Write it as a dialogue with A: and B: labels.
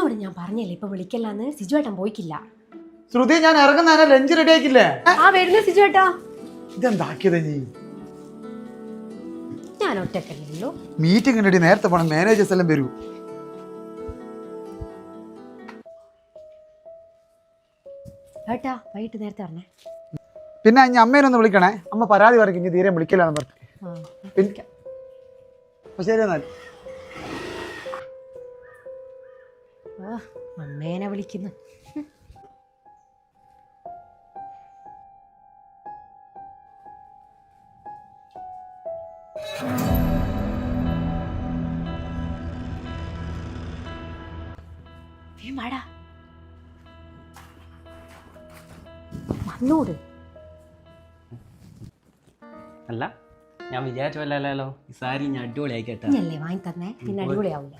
A: നിന്നോട് ഞാൻ പറഞ്ഞല്ലേ ഇപ്പൊ വിളിക്കല്ലാന്ന്. സിജുവേട്ടൻ പോയിക്കില്ല.
B: ശ്രുതി, ഞാൻ ഇറങ്ങുന്ന ലഞ്ച് റെഡി ആക്കില്ലേ?
A: ആ വരുന്നു സിജുവേട്ടാ.
B: ഇതെന്താക്കിയത് നീ?
A: ഞാൻ ഒറ്റക്കല്ലോ.
B: മീറ്റിംഗ് റെഡി, നേരത്തെ പോണം, മാനേജേഴ്സ് എല്ലാം വരൂ.
A: ഏട്ടാ വൈകിട്ട് നേരത്തെ പറഞ്ഞേ.
B: പിന്നെ ഇനി അമ്മേനൊന്ന് വിളിക്കണേ. അമ്മ പരാതി പറയും ഇനി തീരെ വിളിക്കലാന്ന് പറഞ്ഞു. പിന്നെ അപ്പൊ ശരി എന്നാൽ.
A: അമ്മേനെ വിളിക്കുന്നു. വാടാ വന്നോട്.
C: അല്ല, ഞാൻ വിചാരിച്ചു അല്ലല്ലോ ഈ സാരി ഞാൻ അടിപൊളിയായി കേട്ടാ.
A: അല്ലേ വാങ്ങി തന്നെ, പിന്നെ അടിപൊളിയാവില്ല.